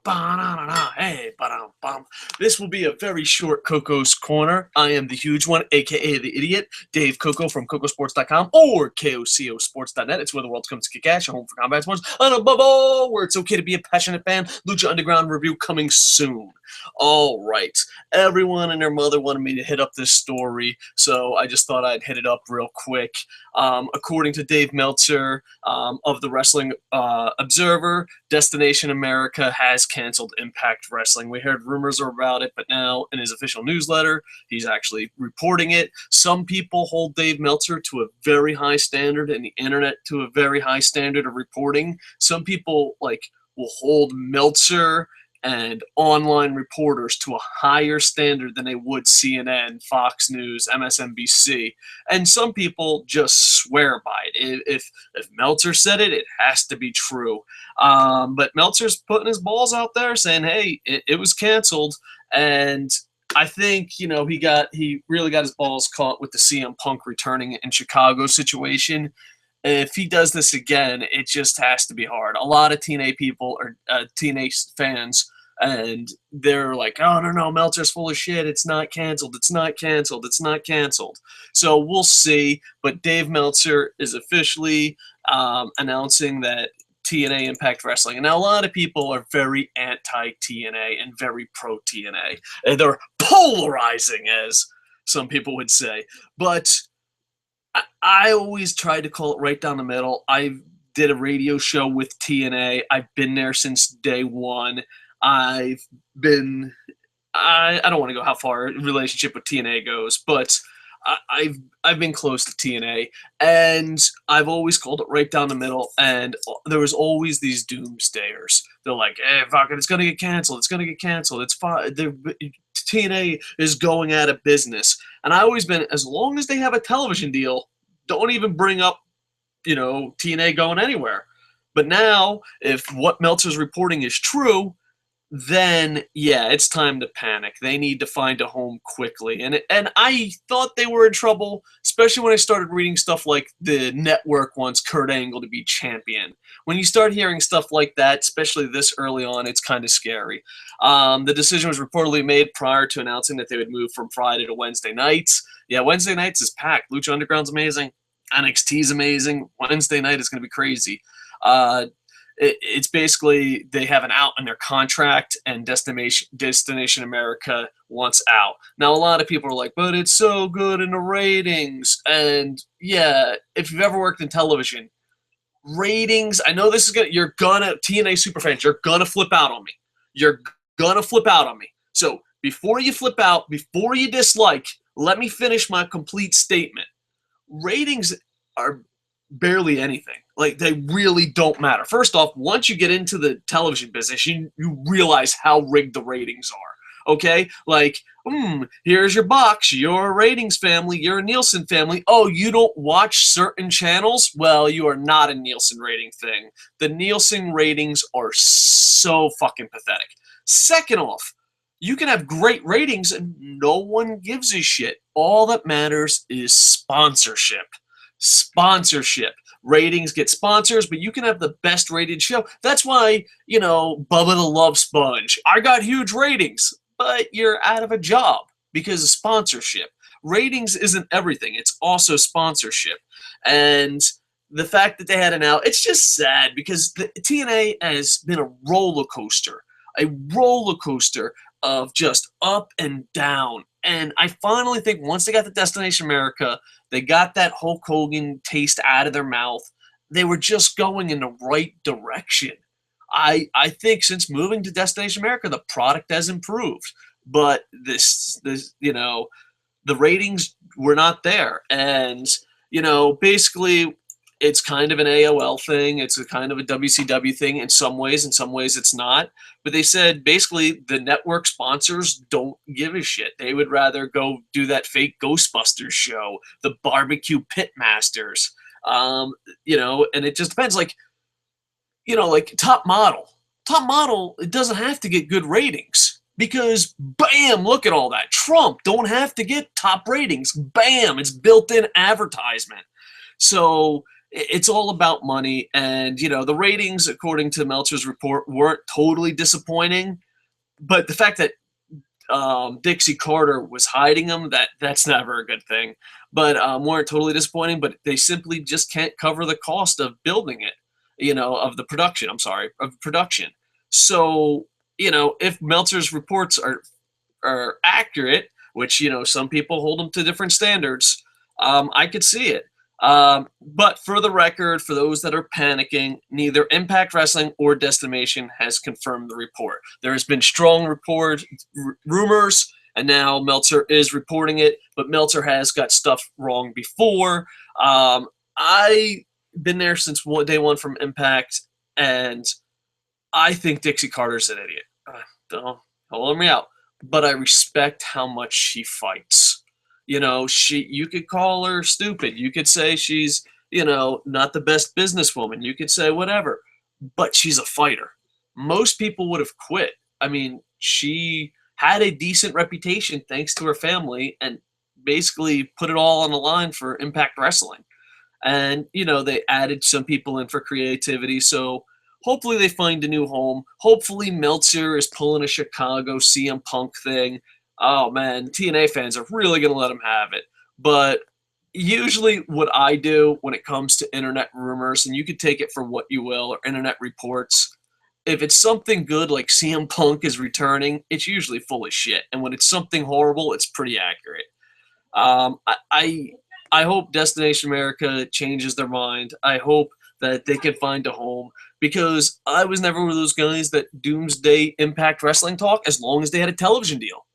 Hey, ba-dum-bum. This will be a very short Coco's Corner. I am the huge one, aka the idiot, Dave Coco from CocoSports.com or KOCOSports.net. It's where the world comes to kick ass, your home for combat sports, and above all, where it's okay to be a passionate fan. Lucha Underground review coming soon. All right, everyone and their mother wanted me to hit up this story, so I just thought I'd hit it up real quick. According to Dave Meltzer of the Wrestling Observer, Destination America has canceled Impact Wrestling. We heard rumors about it, but now in his official newsletter, he's actually reporting it. Some people hold Dave Meltzer to a very high standard and the internet to a very high standard of reporting. Some people will hold Meltzer and online reporters to a higher standard than they would CNN, Fox News, MSNBC. And some people just swear by it. If Meltzer said it, it has to be true. But Meltzer's putting his balls out there saying, hey, it was canceled. And I think, he really got his balls caught with the CM Punk returning in Chicago situation. If he does this again, it just has to be hard. A lot of TNA people or TNA fans, and they're like, oh, no, Meltzer's full of shit. It's not canceled. It's not canceled. It's not canceled. So we'll see. But Dave Meltzer is officially announcing that TNA Impact Wrestling. And now a lot of people are very anti-TNA and very pro-TNA. And they're polarizing, as some people would say. But I always try to call it right down the middle. I did a radio show with TNA. I've been there since day one. I don't want to go how far relationship with TNA goes, but I've been close to TNA, and I've always called it right down the middle, and there was always these doomsdayers. They're like, hey, fuck it, it's going to get canceled. It's going to get canceled. It's fine. TNA is going out of business. And I always been, as long as they have a television deal, don't even bring up, TNA going anywhere. But now, if what Meltzer's reporting is true, then, yeah, it's time to panic. They need to find a home quickly. And I thought they were in trouble, especially when I started reading stuff like the network wants Kurt Angle to be champion. When you start hearing stuff like that, especially this early on, it's kind of scary. The decision was reportedly made prior to announcing that they would move from Friday to Wednesday nights. Yeah, Wednesday nights is packed. Lucha Underground's amazing. NXT's amazing. Wednesday night is going to be crazy. It's basically they have an out in their contract, and Destination America wants out. Now, a lot of people are like, but it's so good in the ratings. And yeah, if you've ever worked in television, ratings, I know this is TNA superfans, you're gonna flip out on me. You're gonna flip out on me. So before you flip out, before you dislike, let me finish my complete statement. Ratings are barely anything. They really don't matter. First off, once you get into the television business, you realize how rigged the ratings are. Okay? Here's your box. You're a ratings family. You're a Nielsen family. Oh, you don't watch certain channels? Well, you are not a Nielsen rating thing. The Nielsen ratings are so fucking pathetic. Second off, you can have great ratings and no one gives a shit. All that matters is sponsorship. Sponsorship. Ratings get sponsors, but you can have the best rated show. That's why, Bubba the Love Sponge. I got huge ratings, but you're out of a job because of sponsorship. Ratings isn't everything. It's also sponsorship. And the fact that they had an out, it's just sad because the TNA has been a roller coaster of just up and down. And I finally think once they got the Destination America, they got that Hulk Hogan taste out of their mouth, they were just going in the right direction. I think since moving to Destination America, the product has improved. But the ratings were not there. And, basically it's kind of an AOL thing. It's a kind of a WCW thing in some ways it's not. But they said basically the network sponsors don't give a shit. They would rather go do that fake Ghostbusters show, the Barbecue Pitmasters, and it just depends. Like Top Model. Top Model, it doesn't have to get good ratings because, bam, look at all that. Trump don't have to get top ratings. Bam, it's built-in advertisement. So it's all about money. And, the ratings, according to Meltzer's report, weren't totally disappointing. But the fact that Dixie Carter was hiding them, that's never a good thing. But weren't totally disappointing, but they simply just can't cover the cost of building it, of the production. I'm sorry, of production. So, if Meltzer's reports are accurate, which some people hold them to different standards, I could see it. But for the record, for those that are panicking, neither Impact Wrestling or Destination has confirmed the report. There has been strong rumors, and now Meltzer is reporting it, but Meltzer has got stuff wrong before. I've been there since day one from Impact, and I think Dixie Carter's an idiot. Don't hold me out. But I respect how much she fights. You could call her stupid. You could say she's, not the best businesswoman. You could say whatever. But she's a fighter. Most people would have quit. I mean, she had a decent reputation thanks to her family and basically put it all on the line for Impact Wrestling. And, they added some people in for creativity. So hopefully they find a new home. Hopefully Meltzer is pulling a Chicago CM Punk thing. Oh, man, TNA fans are really going to let him have it. But usually what I do when it comes to internet rumors, and you could take it for what you will, or internet reports, if it's something good like CM Punk is returning, it's usually full of shit. And when it's something horrible, it's pretty accurate. I hope Destination America changes their mind. I hope that they can find a home, because I was never one of those guys that doomsday Impact Wrestling talk as long as they had a television deal.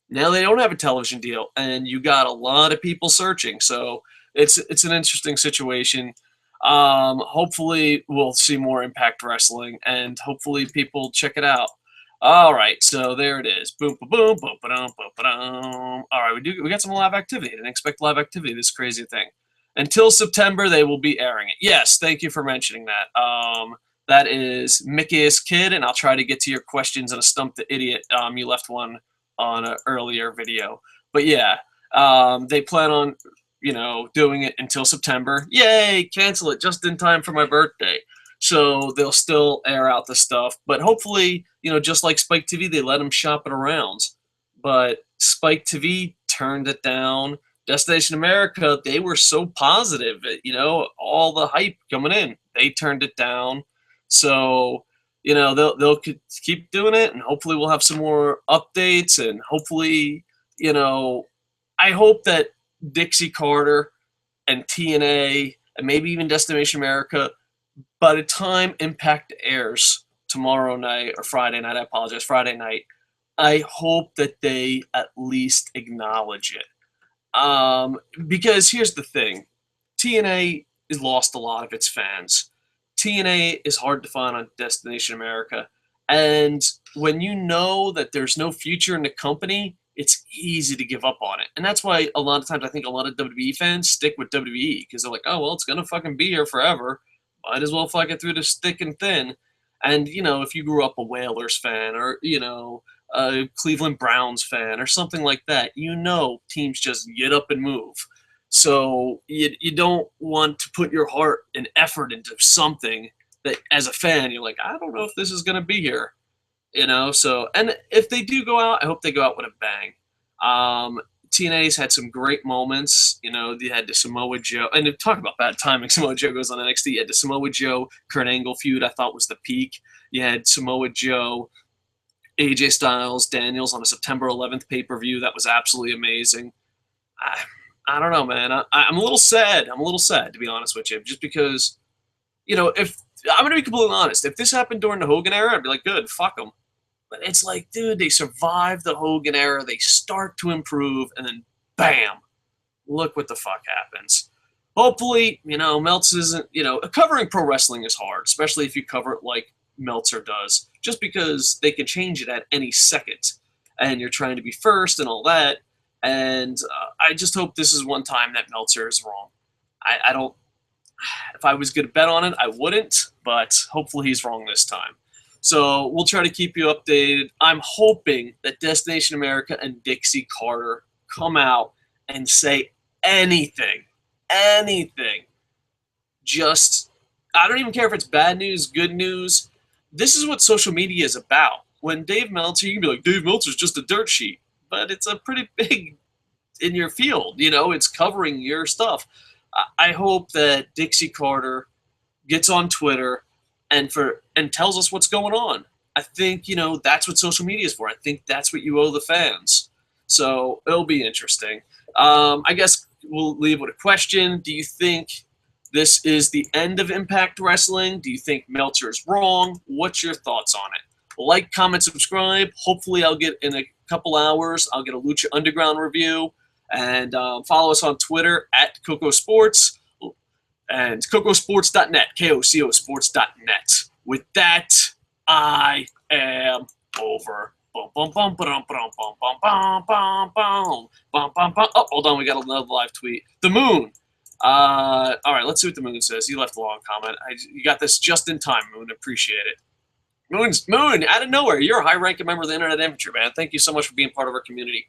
Now they don't have a television deal, and you got a lot of people searching. So it's an interesting situation. Hopefully we'll see more Impact Wrestling, and hopefully people check it out. All right, so there it is. Boom, boom, boom, boom, ba-dum, boom, ba-dum. All right, we got some live activity. I didn't expect live activity. This crazy thing. Until September, they will be airing it. Yes, thank you for mentioning that. That is Mickey's Kid, and I'll try to get to your questions and a Stump the Idiot. You left one on an earlier video. But yeah, they plan on, doing it until September. Yay, cancel it just in time for my birthday. So they'll still air out the stuff. But hopefully, just like Spike TV, they let them shop it around. But Spike TV turned it down. Destination America, they were so positive, all the hype coming in. They turned it down. So, they'll keep doing it, and hopefully we'll have some more updates, and hopefully, I hope that Dixie Carter and TNA and maybe even Destination America, by the time Impact airs tomorrow night or Friday night, I apologize, Friday night, I hope that they at least acknowledge it. Because here's the thing, TNA has lost a lot of its fans. TNA is hard to find on Destination America, and when you know that there's no future in the company, it's easy to give up on it. And that's why a lot of times I think a lot of WWE fans stick with WWE, because they're like, oh, well, it's going to fucking be here forever. Might as well fuck it through the thick and thin. And, if you grew up a Whalers fan or, a Cleveland Browns fan or something like that, teams just get up and move. So you don't want to put your heart and effort into something that, as a fan, you're like, I don't know if this is going to be here. So, and if they do go out, I hope they go out with a bang. TNA's had some great moments. They had the Samoa Joe, and to talk about bad timing, Samoa Joe goes on NXT. You had the Samoa Joe Kurt Angle feud, I thought was the peak. You had Samoa Joe, AJ Styles, Daniels on a September 11th pay-per-view. That was absolutely amazing. I don't know, man. I'm a little sad. I'm a little sad, to be honest with you, just because, if I'm going to be completely honest, if this happened during the Hogan era, I'd be like, good, fuck them. But it's like, dude, they survived the Hogan era. They start to improve, and then bam, look what the fuck happens. Hopefully, Meltzer isn't, covering pro wrestling is hard, especially if you cover it like Meltzer does, just because they can change it at any second, and you're trying to be first and all that. And I just hope this is one time that Meltzer is wrong. I don't, if I was going to bet on it, I wouldn't, but hopefully he's wrong this time. So we'll try to keep you updated. I'm hoping that Destination America and Dixie Carter come out and say anything just, I don't even care if it's bad news, good news. This is what social media is about. When Dave Meltzer, you can be like, Dave Meltzer's just a dirt sheet, but it's a pretty big in your field. You know, it's covering your stuff. I hope that Dixie Carter gets on Twitter and tells us what's going on. I think, you know, that's what social media is for. I think that's what you owe the fans. So it'll be interesting. I guess we'll leave with a question. Do you think this is the end of Impact Wrestling? Do you think Meltzer is wrong? What's your thoughts on it? Like, comment, subscribe. Hopefully I'll get, in a couple hours, I'll get a Lucha Underground review. And follow us on Twitter at Coco Sports and cocosports.net, KOCOsports.net. With that, I am over. Bum, bum, bum, bum, bum, bum, bum, bum, bum, bum, bum, bum, bum. Oh, hold on, we got another live tweet. The Moon. All right, let's see what the Moon says. He left a long comment. You got this just in time, Moon. Appreciate it. Moon, out of nowhere. You're a high-ranking member of the Internet Infantry, man. Thank you so much for being part of our community.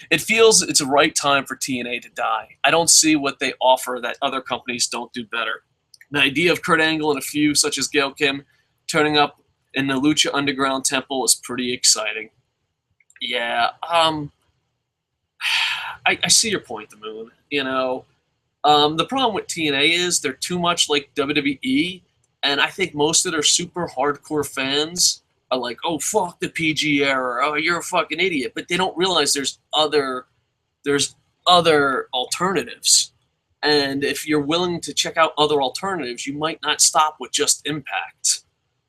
It feels it's a right time for TNA to die. I don't see what they offer that other companies don't do better. The idea of Kurt Angle and a few, such as Gail Kim, turning up in the Lucha Underground temple is pretty exciting. Yeah, I see your point, the Moon. You know, the problem with TNA is they're too much like WWE, and I think most of their super hardcore fans are like, oh, fuck the PG era, oh, you're a fucking idiot. But they don't realize there's other alternatives. And if you're willing to check out other alternatives, you might not stop with just Impact.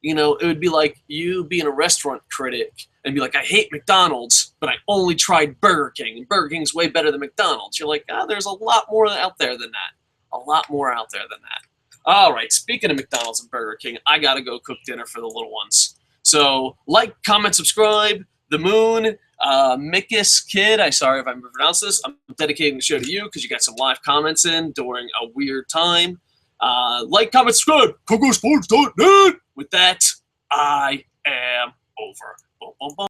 You know, it would be like you being a restaurant critic and be like, I hate McDonald's, but I only tried Burger King, and Burger King's way better than McDonald's. You're like, there's a lot more out there than that. A lot more out there than that. All right, speaking of McDonald's and Burger King, I got to go cook dinner for the little ones. So, like, comment, subscribe. The Moon, Mickis Kid, I'm sorry if I mispronounced this. I'm dedicating the show to you because you got some live comments in during a weird time. Like, comment, subscribe. CocoSports.net. With that, I am over. Boom, boom, boom.